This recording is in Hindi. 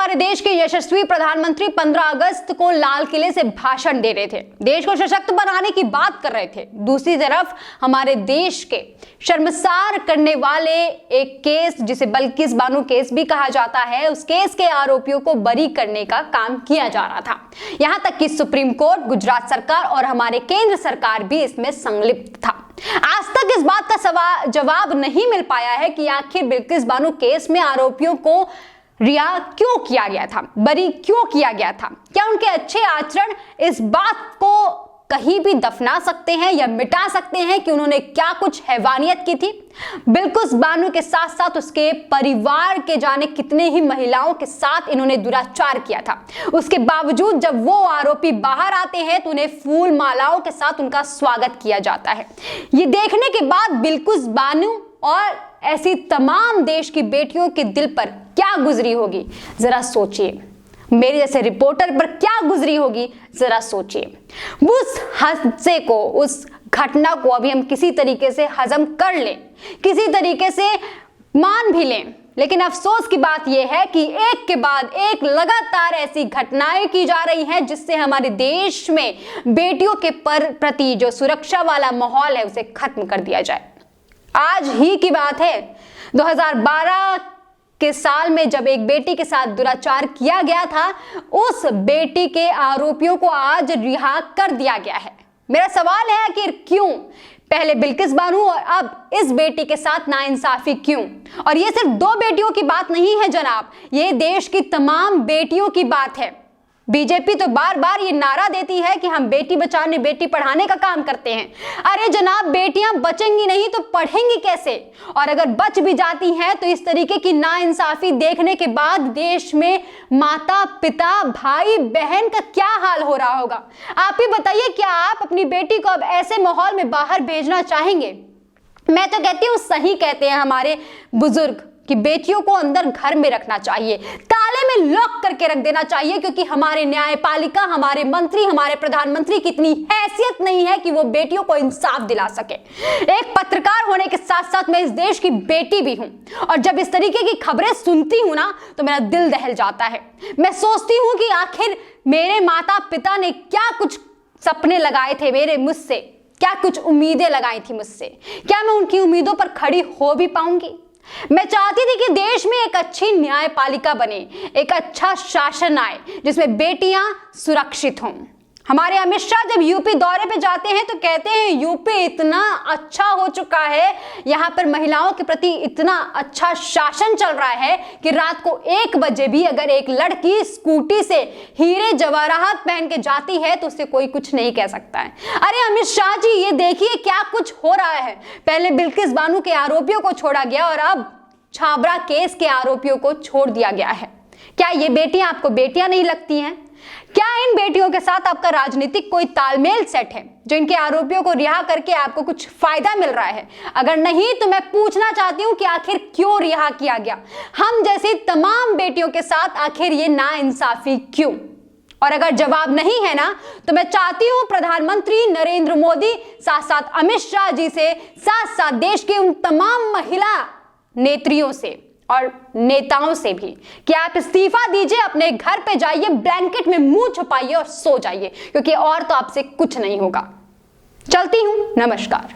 हमारे देश के यशस्वी प्रधानमंत्री 15 अगस्त को लाल किले से भाषण दे रहे थे, देश को सशक्त बनाने की बात कर रहे थे। दूसरी तरफ हमारे देश के शर्मसार करने वाले एक केस, जिसे बल्किस बानो केस भी कहा जाता है, उस केस के आरोपियों को बरी करने का काम किया जा रहा था। यहां तक कि सुप्रीम कोर्ट, गुजरात सरकार और हमारे केंद्र सरकार भी इसमें संलिप्त था। आज तक इस बात का जवाब नहीं मिल पाया है कि आखिर बिल्किस बानो केस में आरोपियों को रिहा क्यों किया गया था, बरी क्यों किया गया था। क्या उनके अच्छे आचरण इस बात को कहीं भी दफना सकते हैं या मिटा सकते हैं कि उन्होंने क्या कुछ हैवानियत की थी। बिल्किस बानो के साथ साथ उसके परिवार के जाने कितने ही महिलाओं के साथ इन्होंने दुराचार किया था। उसके बावजूद जब वो आरोपी बाहर आते हैं तो उन्हें फूल मालाओं के साथ उनका स्वागत किया जाता है। ये देखने के बाद बिल्किस बानो और ऐसी तमाम देश की बेटियों के दिल पर क्या गुजरी होगी, जरा सोचिए। मेरे जैसे रिपोर्टर पर क्या गुजरी होगी, जरा सोचिए। उस हादसे को, उस घटना को अभी हम किसी तरीके से हजम कर लें, किसी तरीके से मान भी लें, लेकिन अफसोस की बात यह है कि एक के बाद एक लगातार ऐसी घटनाएं की जा रही हैं जिससे हमारे देश में बेटियों के प्रति जो सुरक्षा वाला माहौल है उसे खत्म कर दिया जाए। आज ही की बात है, 2012 के साल में जब एक बेटी के साथ दुराचार किया गया था, उस बेटी के आरोपियों को आज रिहा कर दिया गया है। मेरा सवाल है आखिर क्यों? पहले बिल्किस बानो और अब इस बेटी के साथ नाइंसाफी क्यों? और ये सिर्फ दो बेटियों की बात नहीं है जनाब, ये देश की तमाम बेटियों की बात है। बीजेपी तो बार बार ये नारा देती है कि हम बेटी बचाने बेटी पढ़ाने का काम करते हैं। अरे जनाब, बेटियां बचेंगी नहीं तो पढ़ेंगी कैसे? और अगर बच भी जाती हैं तो इस तरीके की नाइंसाफी देखने के बाद देश में माता पिता भाई बहन का क्या हाल हो रहा होगा। आप ही बताइए, क्या आप अपनी बेटी को अब ऐसे माहौल में बाहर भेजना चाहेंगे? मैं तो कहती हूँ, सही कहते हैं हमारे बुजुर्ग कि बेटियों को अंदर घर में रखना चाहिए, ताले में लॉक करके रख देना चाहिए, क्योंकि हमारे न्यायपालिका, हमारे मंत्री, हमारे प्रधानमंत्री की इतनी हैसियत नहीं है कि वो बेटियों को इंसाफ दिला सके। एक पत्रकार होने के साथ साथ मैं इस देश की बेटी भी हूं, और जब इस तरीके की खबरें सुनती हूं ना तो मेरा दिल दहल जाता है। मैं सोचती हूं कि आखिर मेरे माता पिता ने क्या कुछ सपने लगाए थे मेरे मुझसे, क्या कुछ उम्मीदें लगाई थी मुझसे, क्या मैं उनकी उम्मीदों पर खड़ी हो भी पाऊंगी? मैं चाहती थी कि देश में एक अच्छी न्यायपालिका बने, एक अच्छा शासन आए जिसमें बेटियां सुरक्षित हों। हमारे अमित शाह जब यूपी दौरे पे जाते हैं तो कहते हैं यूपी इतना अच्छा हो चुका है, यहाँ पर महिलाओं के प्रति इतना अच्छा शासन चल रहा है कि रात को 1 बजे भी अगर एक लड़की स्कूटी से हीरे जवाहरात पहन के जाती है तो उसे कोई कुछ नहीं कह सकता है। अरे अमित शाह जी, ये देखिए क्या कुछ हो रहा है। पहले बिल्किस बानो के आरोपियों को छोड़ा गया और अब छाबड़ा केस के आरोपियों को छोड़ दिया गया है। क्या ये बेटियां आपको बेटियां नहीं लगती हैं? क्या इन बेटियों के साथ आपका राजनीतिक कोई तालमेल सेट है जो इनके आरोपियों को रिहा करके आपको कुछ फायदा मिल रहा है? अगर नहीं तो मैं पूछना चाहती हूं कि आखिर क्यों रिहा किया गया? हम जैसी तमाम बेटियों के साथ आखिर ये नाइंसाफी क्यों? और अगर जवाब नहीं है ना तो मैं चाहती हूं प्रधानमंत्री नरेंद्र मोदी साथ साथ अमित शाह जी से, साथ साथ देश के उन तमाम महिला नेत्रियों से और नेताओं से भी कि आप इस्तीफा दीजिए, अपने घर पे जाइए, ब्लैंकेट में मुंह छुपाइए और सो जाइए, क्योंकि और तो आपसे कुछ नहीं होगा। चलती हूं, नमस्कार।